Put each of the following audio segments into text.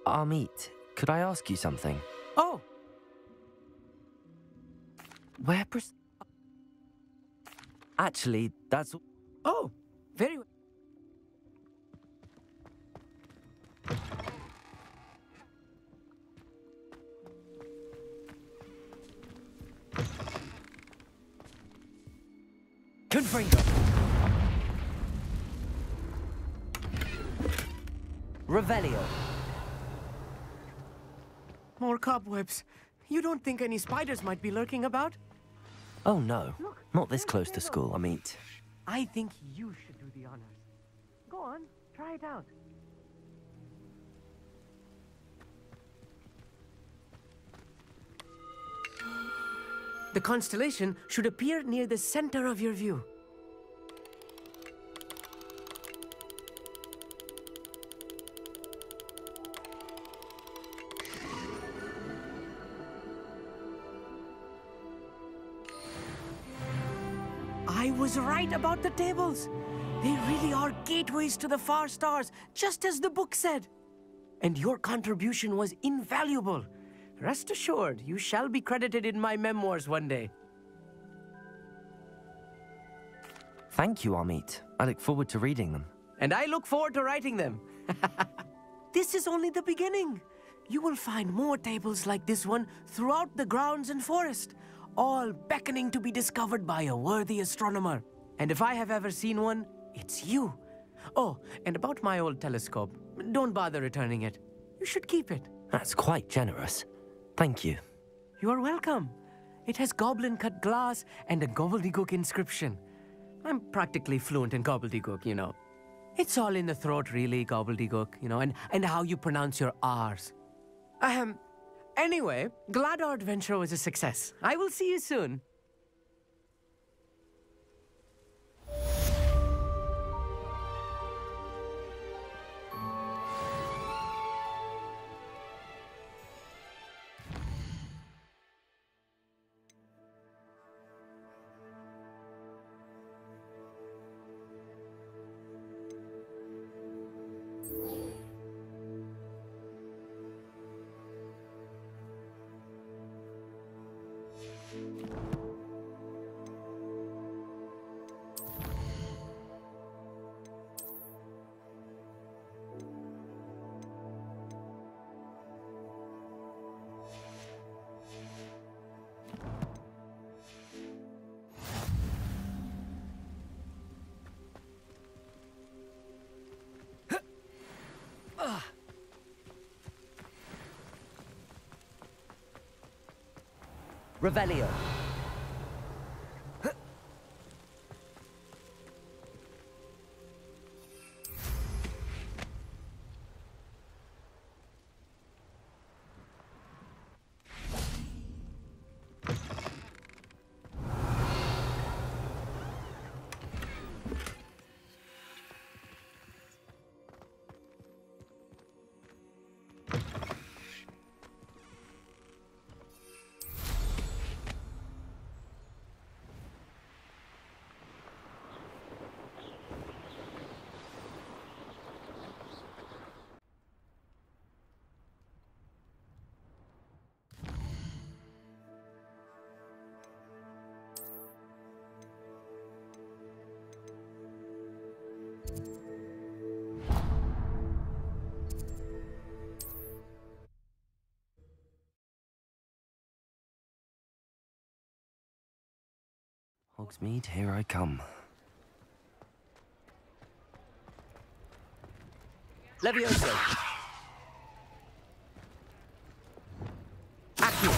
Amit, could I ask you something? Oh, Where Actually, that's... oh, very well. Confringo! Revelio! More cobwebs. You don't think any spiders might be lurking about? Oh no, not this close to school, Amit. I think you should do the honors. Go on, try it out. The constellation should appear near the center of your view. I was right about the tables. They really are gateways to the far stars, just as the book said. And your contribution was invaluable. Rest assured, you shall be credited in my memoirs one day. Thank you, Amit. I look forward to reading them. And I look forward to writing them. This is only the beginning. You will find more tables like this one throughout the grounds and forest, all beckoning to be discovered by a worthy astronomer. And if I have ever seen one, it's you. Oh, and about my old telescope, don't bother returning it. You should keep it. That's quite generous. Thank you. You're welcome. It has goblin-cut glass and a gobbledygook inscription. I'm practically fluent in gobbledygook, you know. It's all in the throat, really, gobbledygook, you know, and how you pronounce your R's. Anyway, glad our adventure was a success. I will see you soon. Revelio. Hogsmeade, here I come. Leviosa. Accio.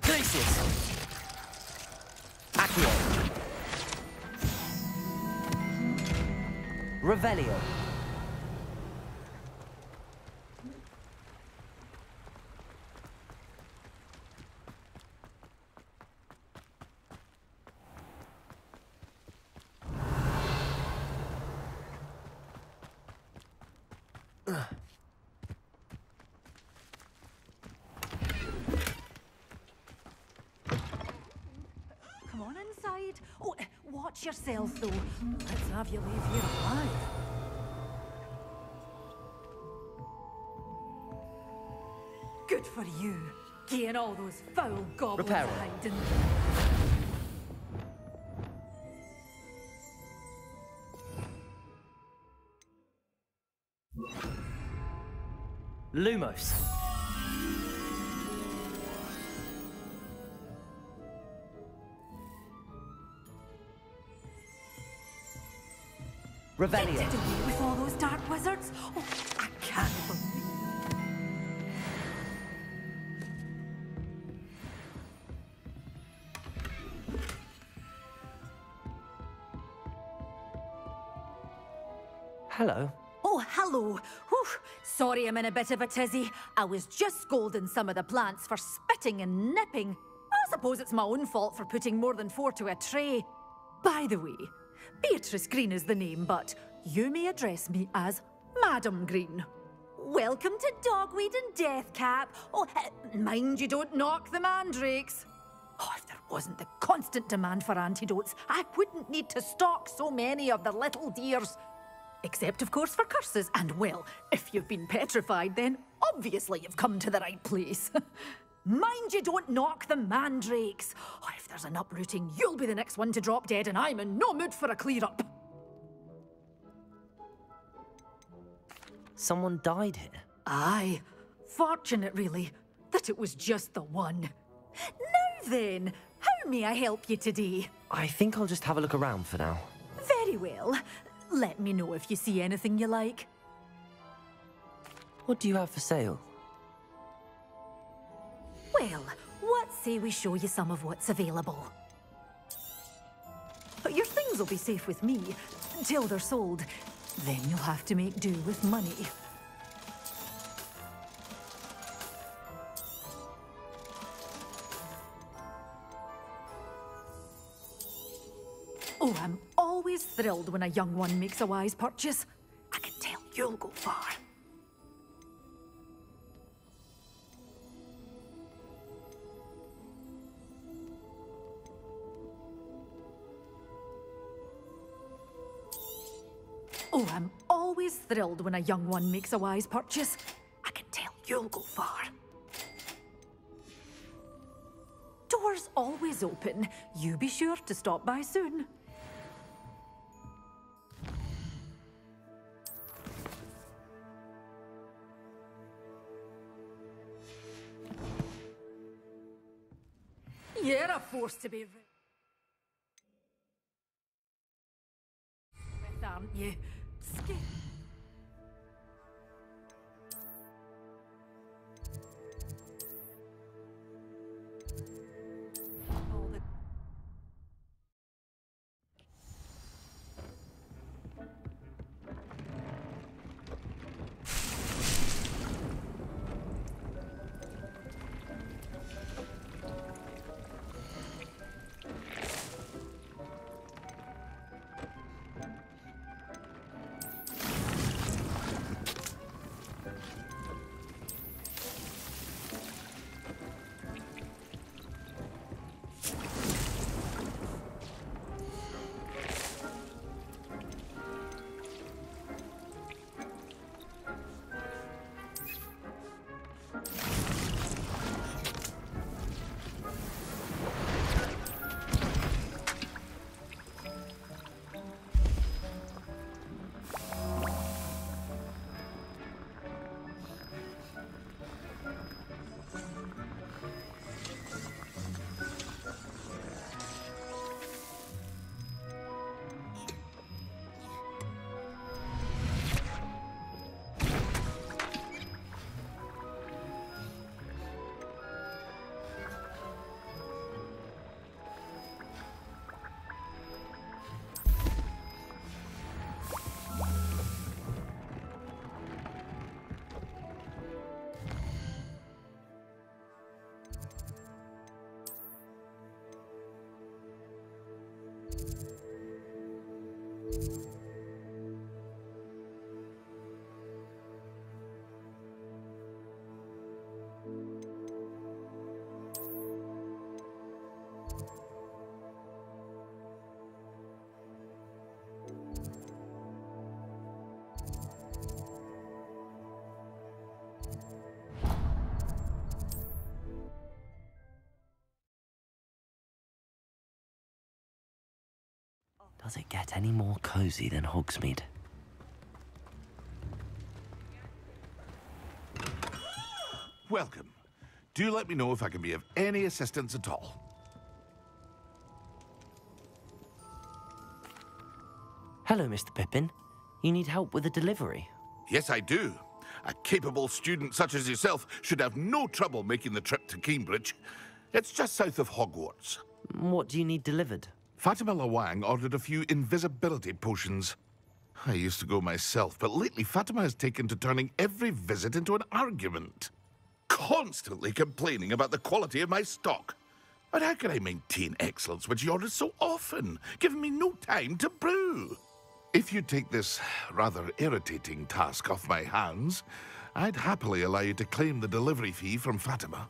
Glacius. Accio. Revelio. on inside. Oh, watch yourself, though. Let's have you leave here alive. Good for you. Getting all those foul goblins Repair. hiding. Lumos. Revelio. Get away with all those dark wizards? Oh, I can't believe. Hello. Oh, hello. Whew. Sorry I'm in a bit of a tizzy. I was just scolding some of the plants for spitting and nipping. I suppose it's my own fault for putting more than 4 to a tray. By the way, Beatrice Green is the name, but you may address me as Madam Green. Welcome to Dogweed and Deathcap. Oh, mind you don't knock the mandrakes. Oh, if there wasn't the constant demand for antidotes, I wouldn't need to stock so many of the little dears. Except, of course, for curses. And, well, if you've been petrified, then obviously you've come to the right place. Mind you don't knock the mandrakes. Oh, if there's an uprooting, you'll be the next one to drop dead, and I'm in no mood for a clear-up. Someone died here. Aye. Fortunate, really, that it was just the one. Now then, how may I help you today? I think I'll just have a look around for now. Very well. Let me know if you see anything you like. What do you have for sale? Well, what say we show you some of what's available? Your things will be safe with me, till they're sold. Then you'll have to make do with money. Oh, I'm always thrilled when a young one makes a wise purchase. I can tell you'll go far. Oh, I'm always thrilled when a young one makes a wise purchase. I can tell you'll go far. Doors always open. You be sure to stop by soon. You're a force to be with, aren't you? All the Does it get any more cozy than Hogsmeade? Welcome. Do let me know if I can be of any assistance at all. Hello, Mr. Pippin. You need help with a delivery? Yes, I do. A capable student such as yourself should have no trouble making the trip to Cambridge. It's just south of Hogwarts. What do you need delivered? Fatima Lawang ordered a few invisibility potions. I used to go myself, but lately Fatima has taken to turning every visit into an argument. Constantly complaining about the quality of my stock. But how can I maintain excellence when she orders so often, giving me no time to brew? If you take this rather irritating task off my hands, I'd happily allow you to claim the delivery fee from Fatima.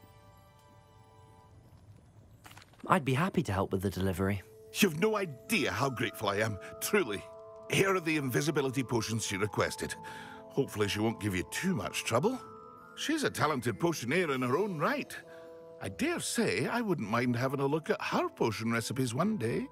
I'd be happy to help with the delivery. You've no idea how grateful I am, truly. Here are the invisibility potions she requested. Hopefully she won't give you too much trouble. She's a talented potioneer in her own right. I dare say I wouldn't mind having a look at her potion recipes one day.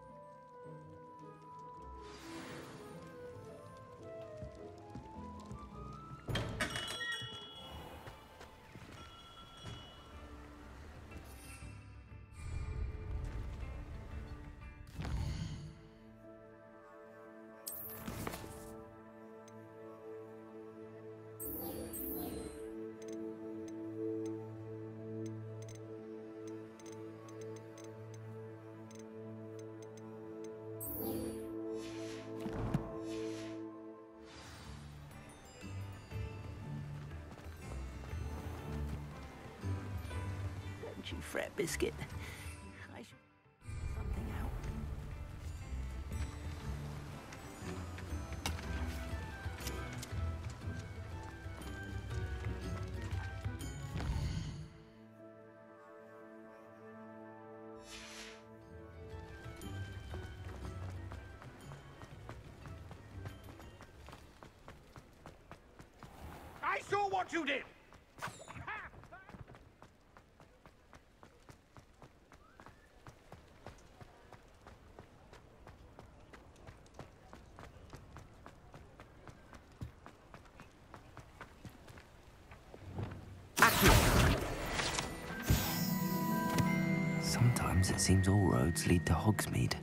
Don't you fret, Biscuit. I should something out. I saw what you did! Sometimes it seems all roads lead to Hogsmeade.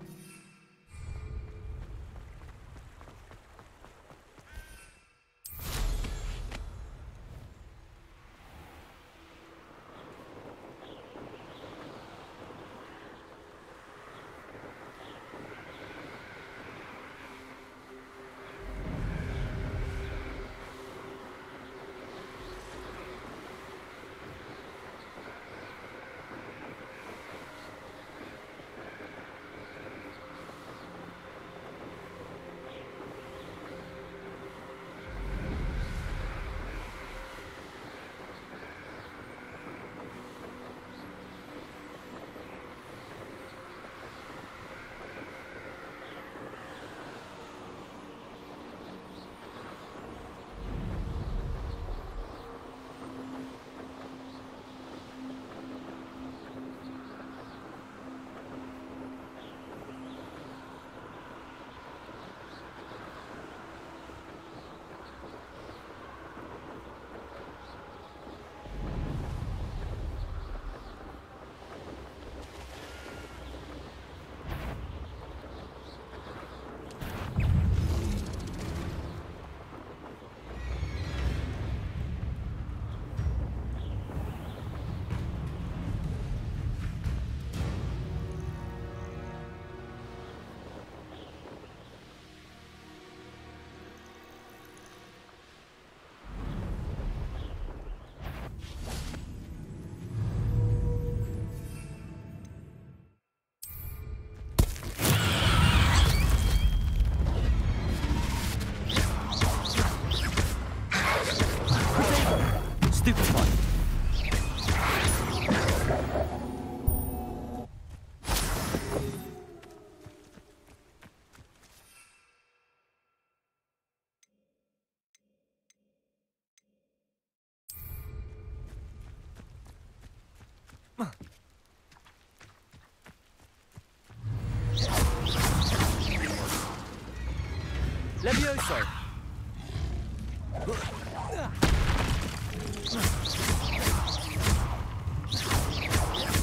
Levioso!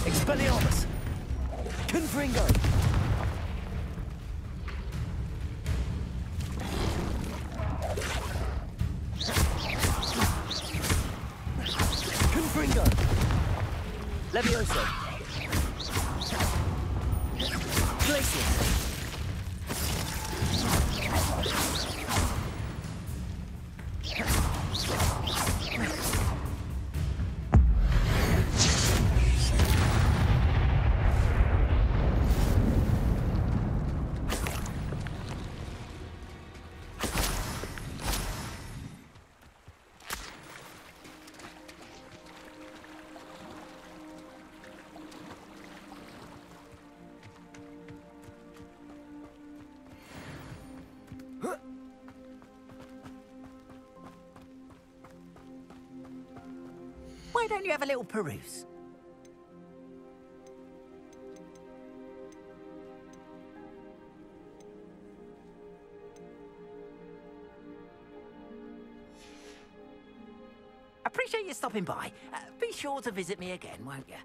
Expelliarmus! Confringo! Confringo! Levioso! Glacier! Why don't you have a little peruse? Appreciate you stopping by. Be sure to visit me again, won't you?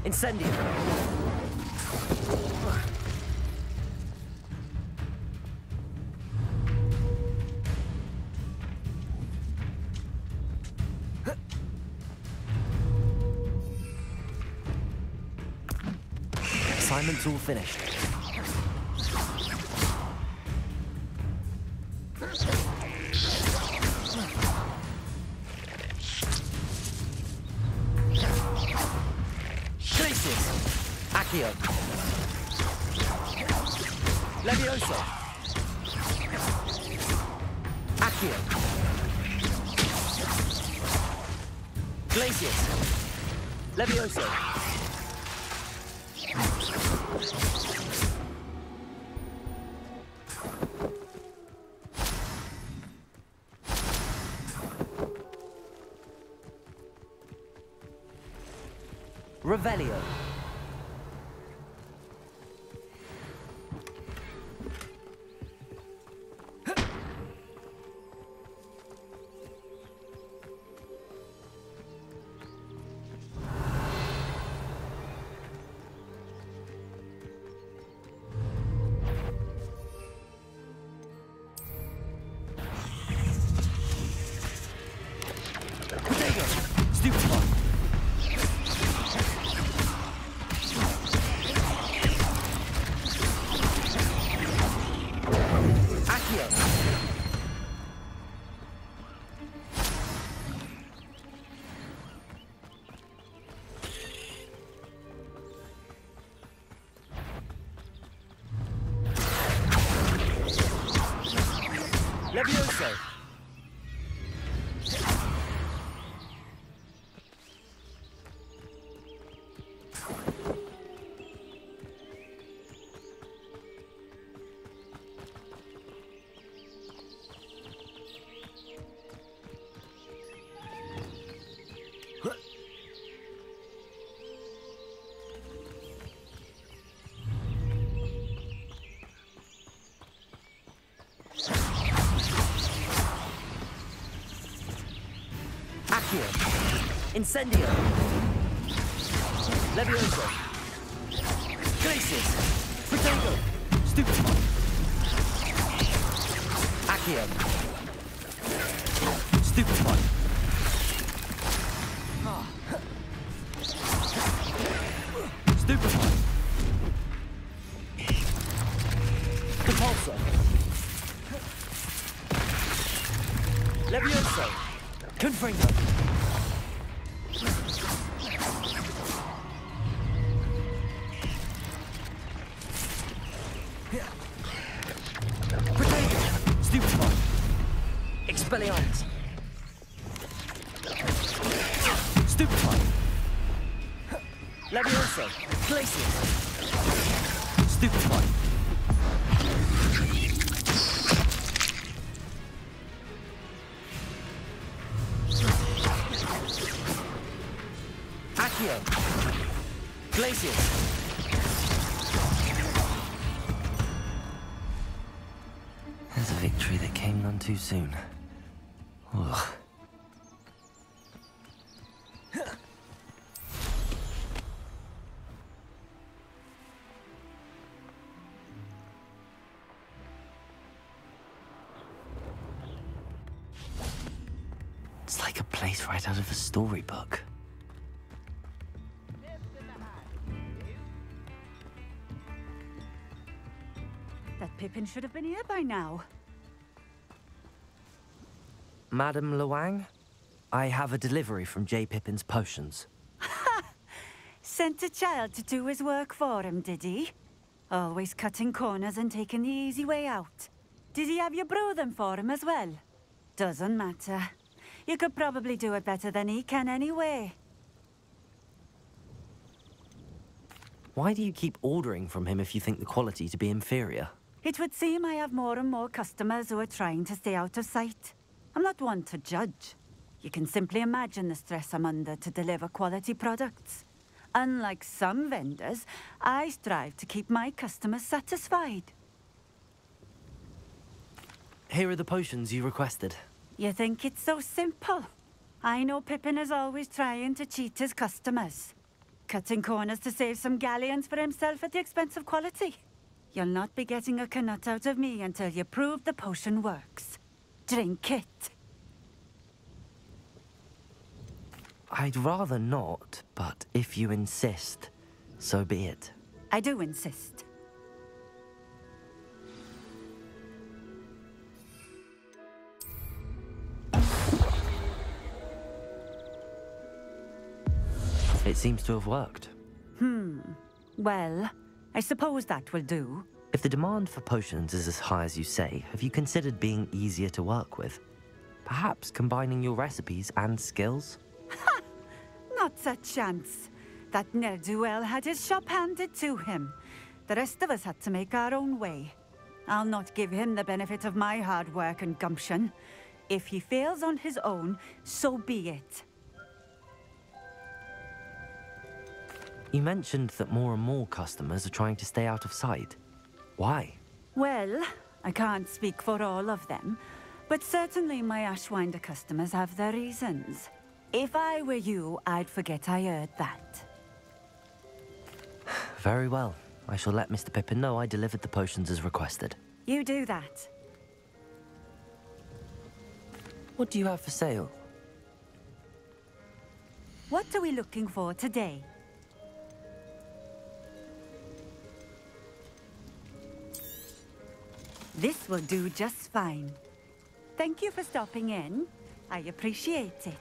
Incendio. Assignment's all finished. Accio. Levioso. Accio. Glacius. Levioso. Revelio. Levioso. Incendio. Levioso. Glacius. Potato. Stupefy. Accio. Stupefy. Stupefy. Repulsor. Levioso. Confringo. Expelliarmus. Stupefy. Leviosa. Glacius. Stupefy. Accio. Glacius. There's a victory that came none too soon. Ugh. It's like a place right out of a storybook. That Pippin should have been here by now. Madam Luang, I have a delivery from J. Pippin's Potions. Sent a child to do his work for him, did he? Always cutting corners and taking the easy way out. Did he have you brew them for him as well? Doesn't matter. You could probably do it better than he can anyway. Why do you keep ordering from him if you think the quality to be inferior? It would seem I have more and more customers who are trying to stay out of sight. I'm not one to judge. You can simply imagine the stress I'm under to deliver quality products. Unlike some vendors, I strive to keep my customers satisfied. Here are the potions you requested. You think it's so simple? I know Pippin is always trying to cheat his customers. Cutting corners to save some galleons for himself at the expense of quality. You'll not be getting a canut out of me until you prove the potion works. Drink it. I'd rather not, but if you insist, so be it. I do insist. It seems to have worked. Well, I suppose that will do. If the demand for potions is as high as you say, have you considered being easier to work with? Perhaps combining your recipes and skills? Not a chance. That ne'er-do-well had his shop handed to him. The rest of us had to make our own way. I'll not give him the benefit of my hard work and gumption. If he fails on his own, so be it. You mentioned that more and more customers are trying to stay out of sight. Why? Well, I can't speak for all of them, but certainly my Ashwinder customers have their reasons. If I were you, I'd forget I heard that. Very well. I shall let Mr. Pippin know I delivered the potions as requested. You do that. What do you have for sale? What are we looking for today? This will do just fine. Thank you for stopping in. I appreciate it.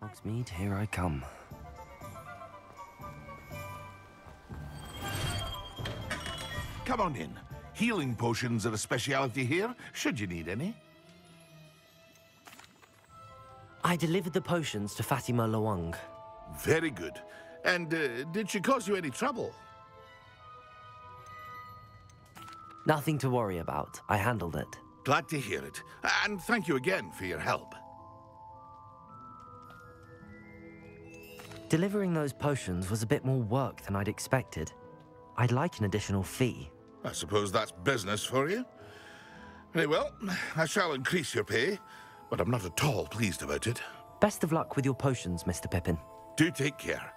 Hogsmeade, here I come. Come on in. Healing potions are a speciality here, should you need any. I delivered the potions to Fatima Luang. Very good. And did she cause you any trouble? Nothing to worry about. I handled it. Glad to hear it. And thank you again for your help. Delivering those potions was a bit more work than I'd expected. I'd like an additional fee. I suppose that's business for you. Very well, I shall increase your pay, but I'm not at all pleased about it. Best of luck with your potions, Mr. Pippin. Do take care.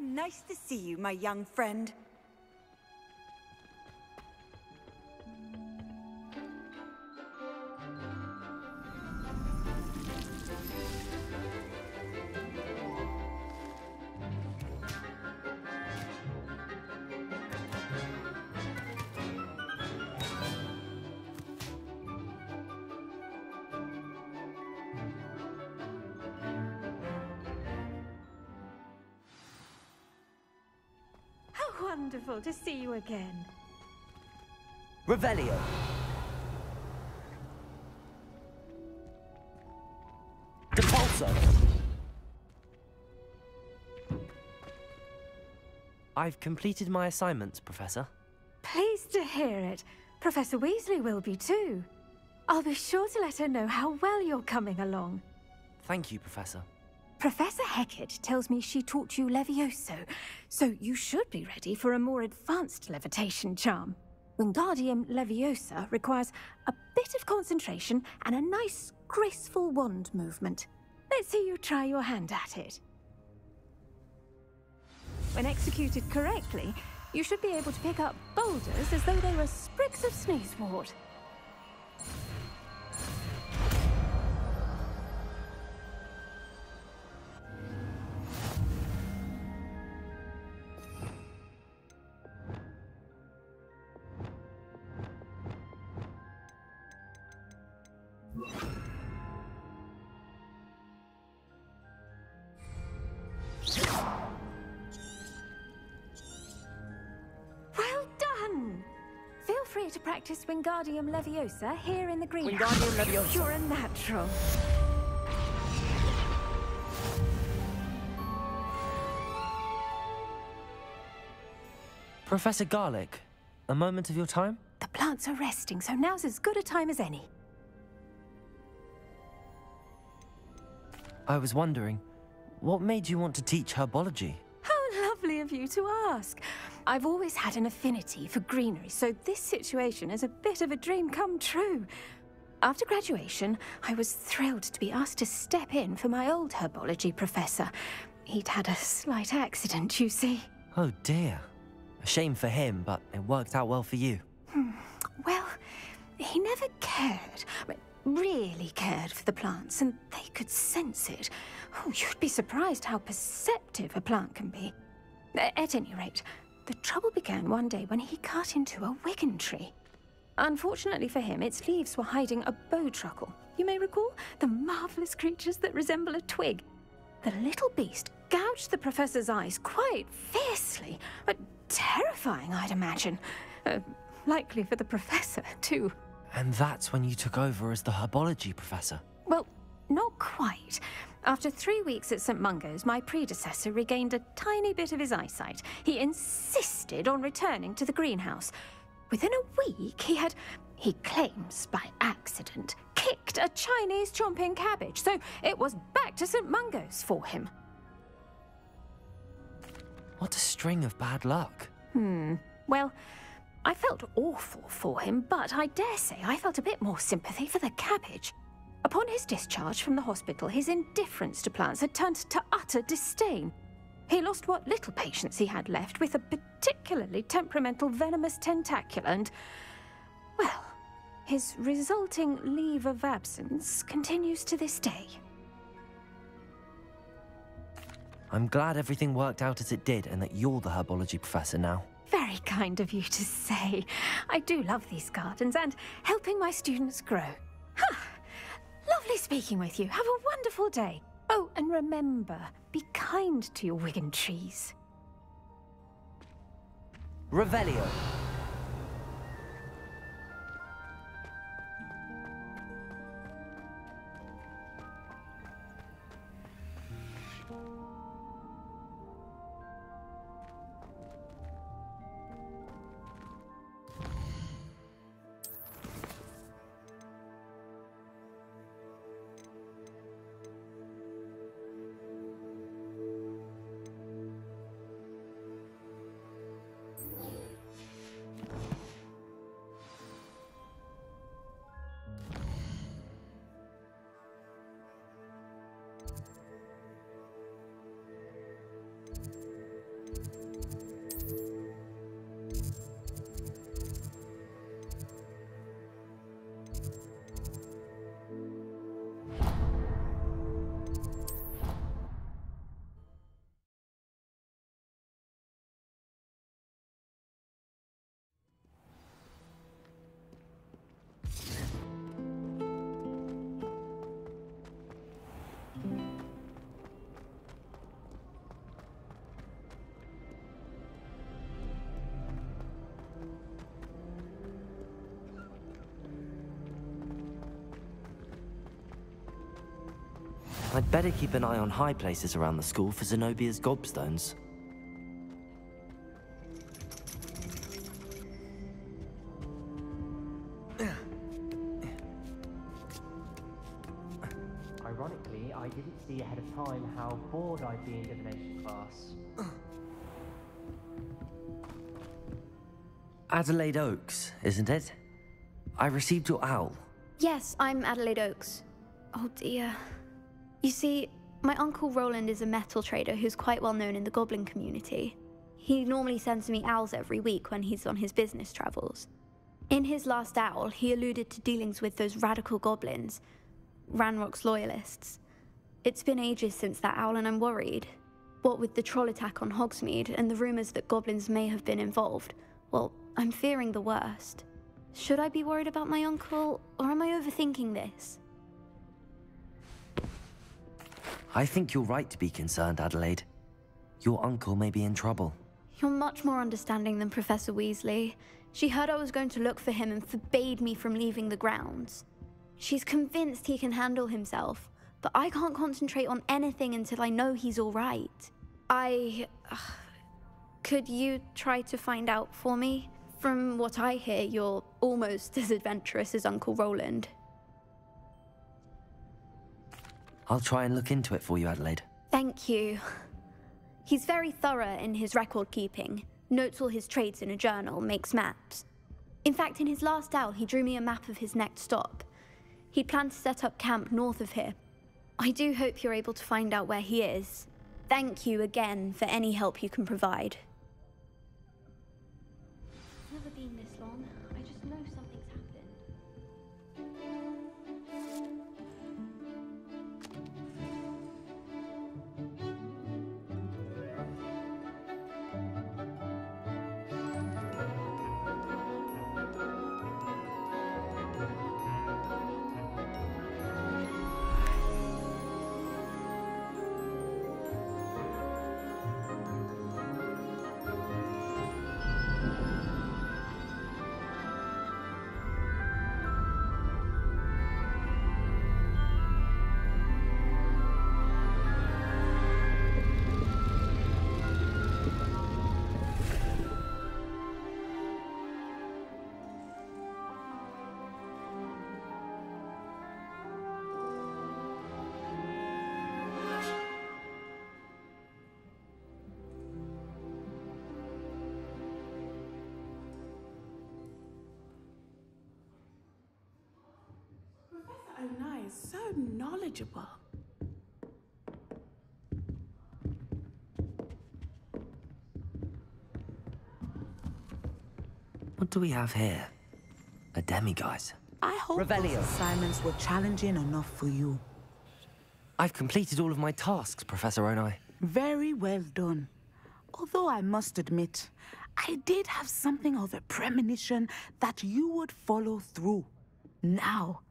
nice to see you, my young friend. Wonderful to see you again. Revelio. Depulso. I've completed my assignments, Professor. Pleased to hear it. Professor Weasley will be too. I'll be sure to let her know how well you're coming along. Thank you, Professor. Professor Hecat tells me she taught you leviOsa, so you should be ready for a more advanced levitation charm. Wingardium Leviosa requires a bit of concentration and a nice, graceful wand movement. Let's see you try your hand at it. When executed correctly, you should be able to pick up boulders as though they were sprigs of sneezewort. Well done! Feel free to practice Wingardium Leviosa here in the greenhouse. Wingardium Leviosa. You're a natural. Professor Garlick, a moment of your time? The plants are resting, so now's as good a time as any. I was wondering, what made you want to teach herbology? How lovely of you to ask. I've always had an affinity for greenery, so this situation is a bit of a dream come true. After graduation, I was thrilled to be asked to step in for my old herbology professor. He'd had a slight accident, you see. Oh dear. A shame for him, but it worked out well for you. Well, he never cared, really cared for the plants, and they could sense it. Oh, you'd be surprised how perceptive a plant can be. At any rate, the trouble began one day when he cut into a wigan tree. Unfortunately for him, its leaves were hiding a bowtruckle. You may recall the marvelous creatures that resemble a twig. The little beast gouged the professor's eyes quite fiercely, but terrifying, I'd imagine. Likely for the professor, too. And that's when you took over as the herbology professor? Well, not quite. After 3 weeks at St. Mungo's, my predecessor regained a tiny bit of his eyesight. He insisted on returning to the greenhouse. Within a week, he claims by accident, kicked a Chinese chomping cabbage, so it was back to St. Mungo's for him. What a string of bad luck. Well, I felt awful for him, but I dare say I felt a bit more sympathy for the cabbage. Upon his discharge from the hospital, his indifference to plants had turned to utter disdain. He lost what little patience he had left with a particularly temperamental venomous tentacula and, well, his resulting leave of absence continues to this day. I'm glad everything worked out as it did and that you're the herbology professor now. Very kind of you to say. I do love these gardens and helping my students grow. Lovely speaking with you. Have a wonderful day. Oh, and remember, be kind to your wigan trees. Revelio. I'd better keep an eye on high places around the school for Zenobia's gobstones. Ironically, I didn't see ahead of time how bored I'd be in divination class. Adelaide Oaks, isn't it? I received your owl. Yes, I'm Adelaide Oaks. Oh dear. You see, my uncle Roland is a metal trader who's quite well known in the goblin community. He normally sends me owls every week when he's on his business travels. In his last owl, he alluded to dealings with those radical goblins, Ranrock's loyalists. It's been ages since that owl and I'm worried. What with the troll attack on Hogsmeade and the rumours that goblins may have been involved, well, I'm fearing the worst. Should I be worried about my uncle, or am I overthinking this? I think you're right to be concerned, Adelaide. Your uncle may be in trouble. You're much more understanding than Professor Weasley. She heard I was going to look for him and forbade me from leaving the grounds. She's convinced he can handle himself, but I can't concentrate on anything until I know he's all right. Could you try to find out for me? From what I hear, you're almost as adventurous as Uncle Roland. I'll try and look into it for you, Adelaide. Thank you. He's very thorough in his record keeping, notes all his trades in a journal, makes maps. In fact, in his last owl, he drew me a map of his next stop. He planned to set up camp north of here. I do hope you're able to find out where he is. Thank you again for any help you can provide. It's never been this long. I just know something's happened. So nice, so knowledgeable. What do we have here? A demiguise. I hope those assignments were challenging enough for you. I've completed all of my tasks, Professor Onai. Very well done. Although I must admit, I did have something of a premonition that you would follow through. Now,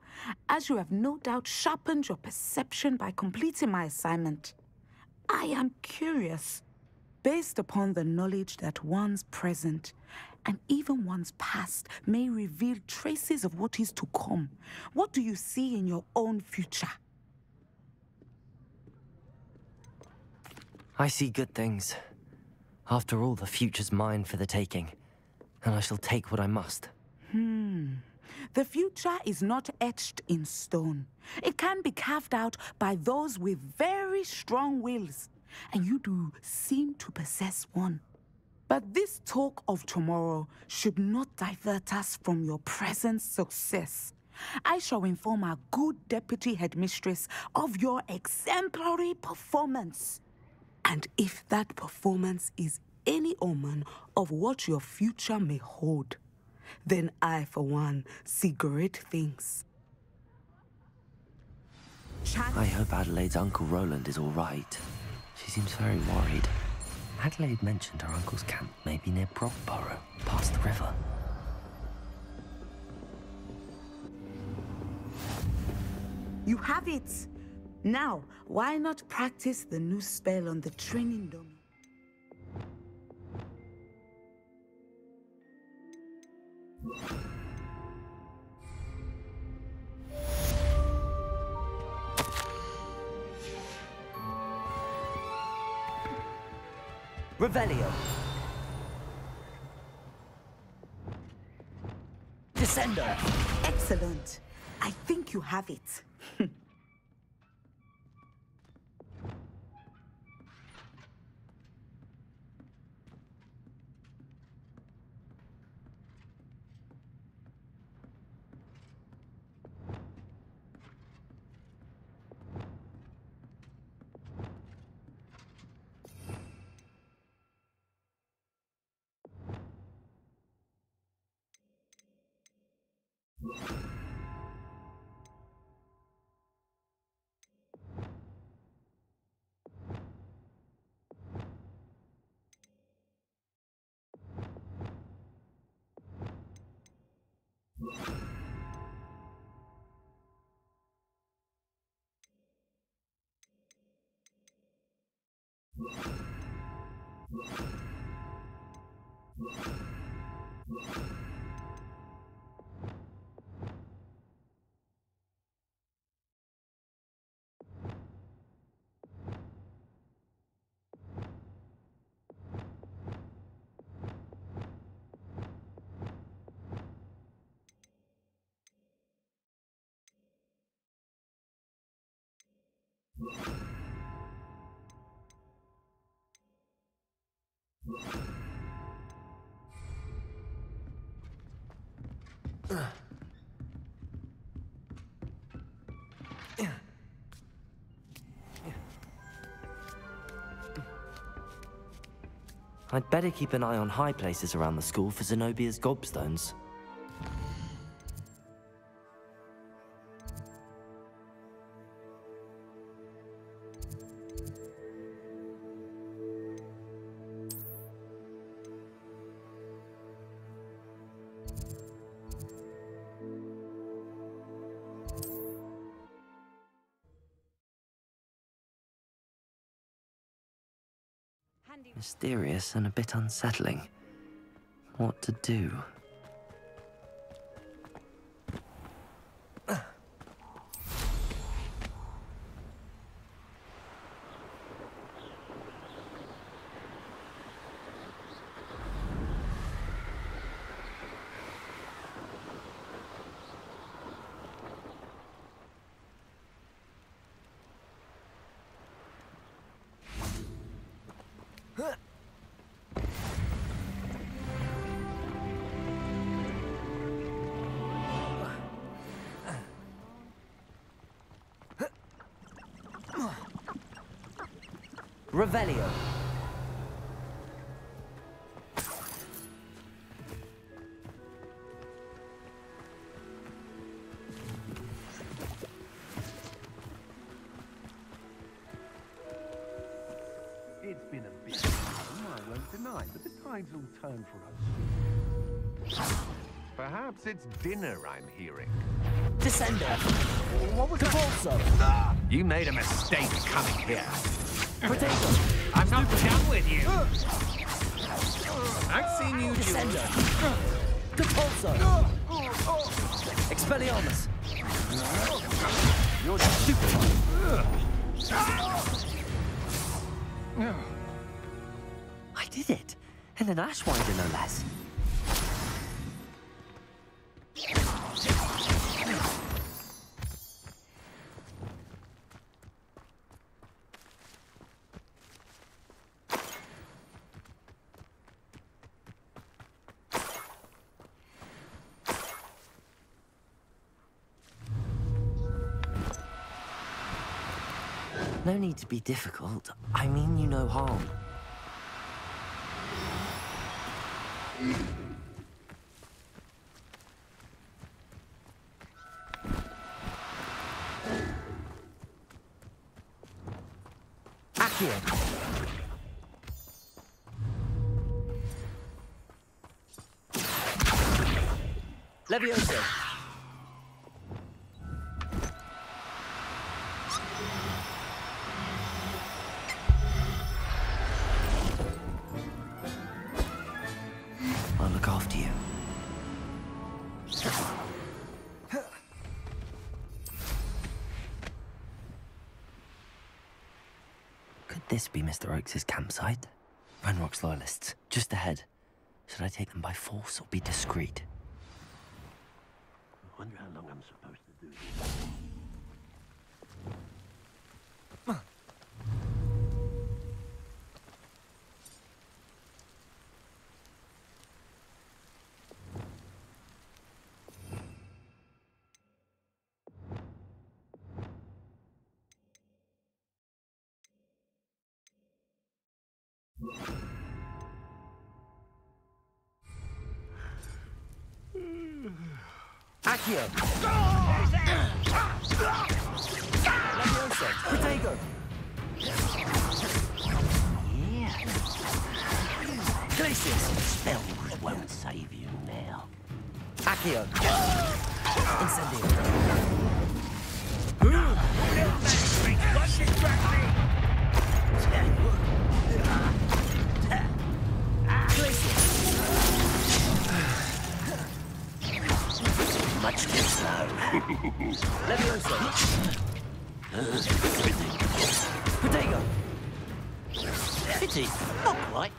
as you have no doubt sharpened your perception by completing my assignment, I am curious, based upon the knowledge that one's present and even one's past may reveal traces of what is to come. What do you see in your own future? I see good things. After all, the future's mine for the taking, and I shall take what I must. The future is not etched in stone. It can be carved out by those with very strong wills, and you do seem to possess one. But this talk of tomorrow should not divert us from your present success. I shall inform our good deputy headmistress of your exemplary performance. And if that performance is any omen of what your future may hold, then I, for one, see great things. I hope Adelaide's Uncle Roland is all right. She seems very worried. Adelaide mentioned her uncle's camp may be near Brockborough, past the river. You have it! Now, why not practice the new spell on the training dummy? Revelio. Descendo. Excellent. I think you have it. I'd better keep an eye on high places around the school for Zenobia's gobstones. Mysterious and a bit unsettling. What to do? Revelio. It's been a bit of fun, I won't deny, but the tides will turn for us. Perhaps it's dinner I'm hearing. Descender. What was also? You made a mistake coming here. Potato. I'm not done with you. I've seen you do Descender. Compulso. Expelliarmus. You're stupid. I did it. And an Ashwinder, no less. No need to be difficult. I mean you no harm. Accio. Leviosa. I'll look after you. Could this be Mr. Oakes' campsite? Ranrock's loyalists, just ahead. Should I take them by force or be discreet? I wonder how long I'm supposed to do this. Accio! leviOsa! Protego! Yeah. Glacius! Spells won't save you now. Accio! Incendio! Much too slow. leviOsa! Protego! Pity. Not quite.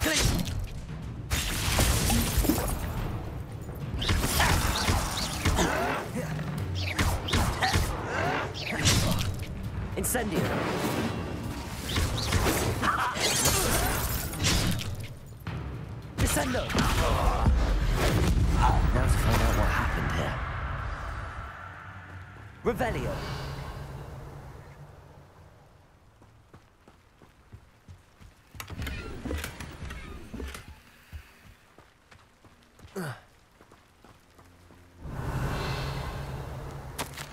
Incendio! Descendo! Now to find out what happened here. Revelio!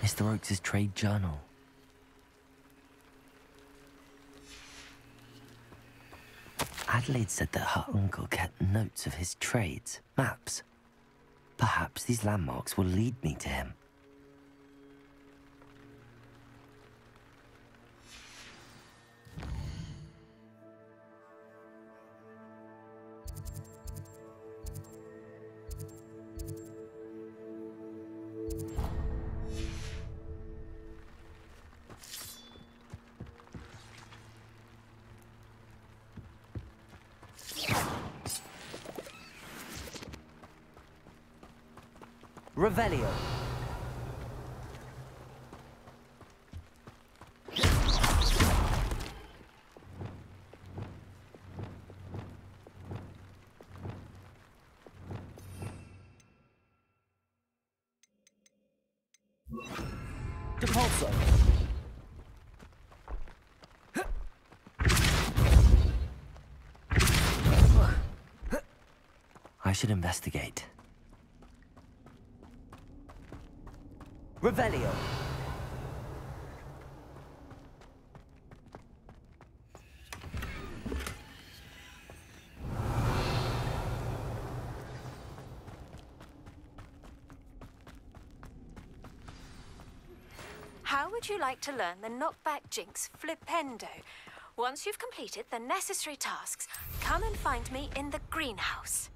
Mr. Oakes' trade journal. Adelaide said that her uncle kept notes of his trades, maps. Perhaps these landmarks will lead me to him. Revelio! Depulso! I should investigate. Revelio! How would you like to learn the knockback jinx flipendo? Once you've completed the necessary tasks, come and find me in the greenhouse.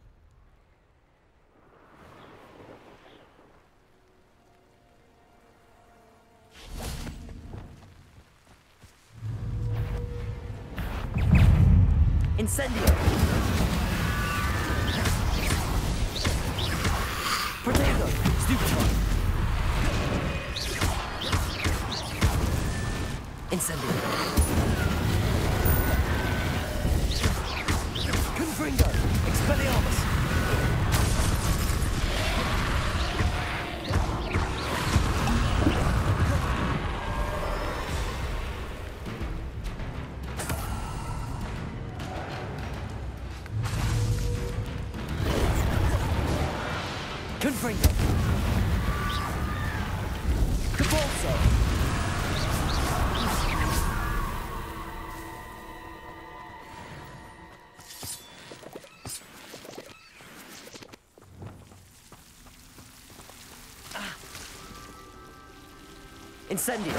Incendio! Protego! Stupefy! Incendio! Confringo! Expelliarmus! Confringo! Cabalso! Incendio!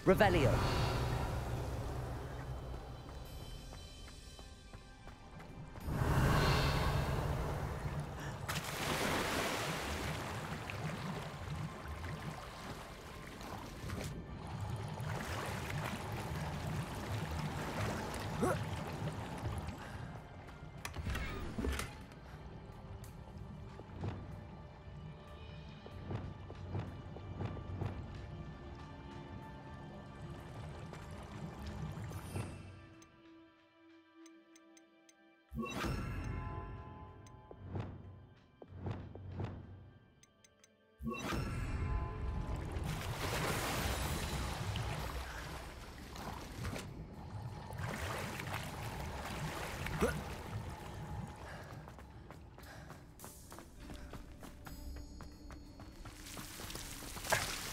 Revelio!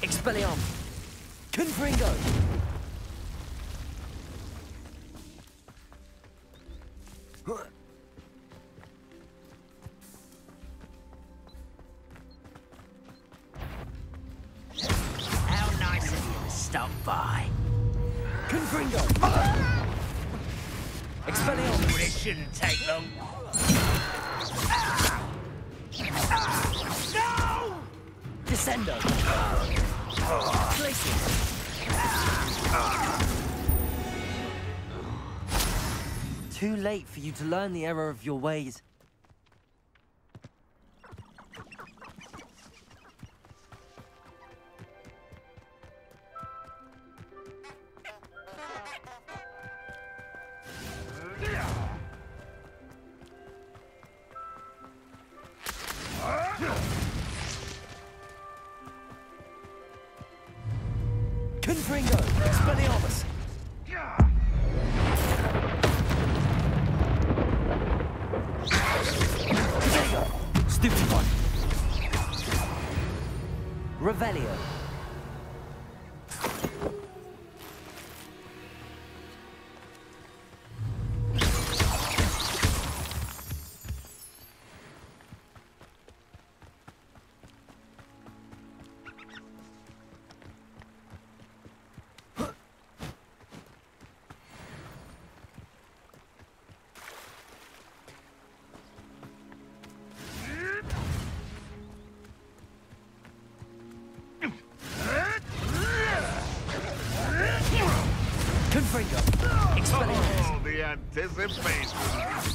Expelliarmus! Confringo! How nice of you to stop by. Confringo! Expelliarmus! This shouldn't take long. No! Descendo! Glacius! Too late for you to learn the error of your ways. Confringo! Expelliarmus! Stupid one! Revelio! Confringo! Expelliarmus! Oh, the anticipation!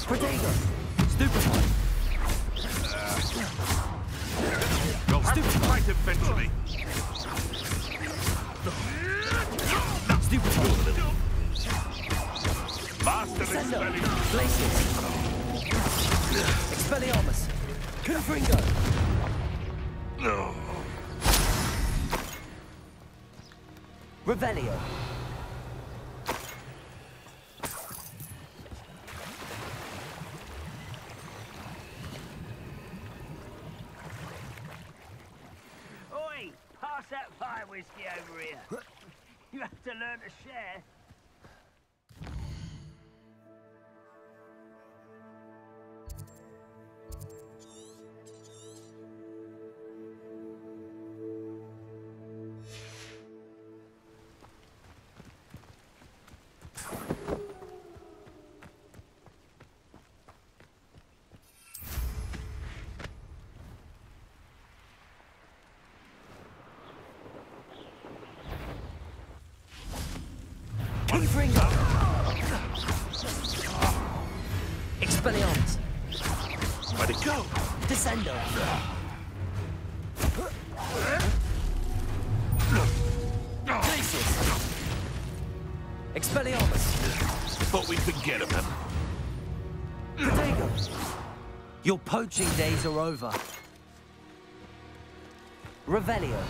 Protego! Stupefy! You'll have to fight eventually. Stupefy! Master Descendo! Expelliarmus! Glacius! Expelliarmus! Confringo! Revelio! Oi! Pass that fire whiskey over here. You have to learn to share. Confringo! Expelliarmus! Where'd it go? Descendo! Glacius! Expelliarmus! But we could get him. Protego! Your poaching days are over. Revelio!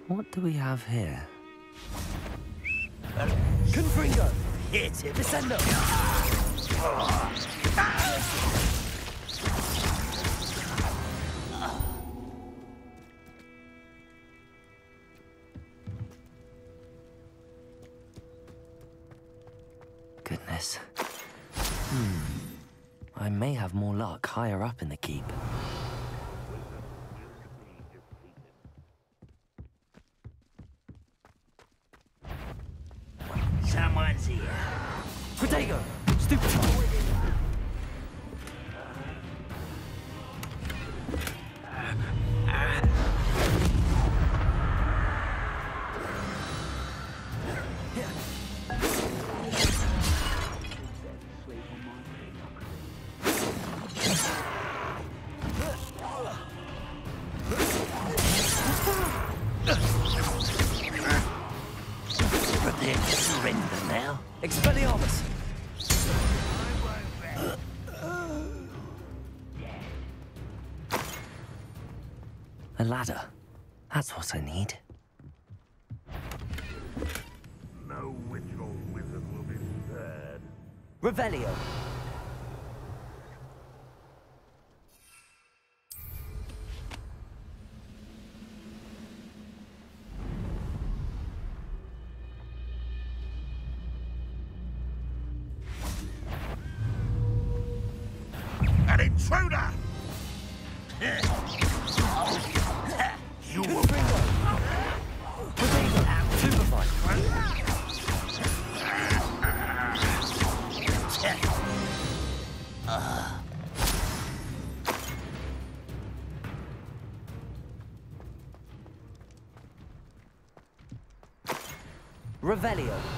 What do we have here? Confringo! Hit it, Vicendo! Goodness. I may have more luck higher up in the keep. Someone's here. Protego! Stupefy! Prepare to surrender now. Expelliarmus! A ladder. That's what I need. No witch or wizard will be spared. Revelio! An intruder! You will... Revelio!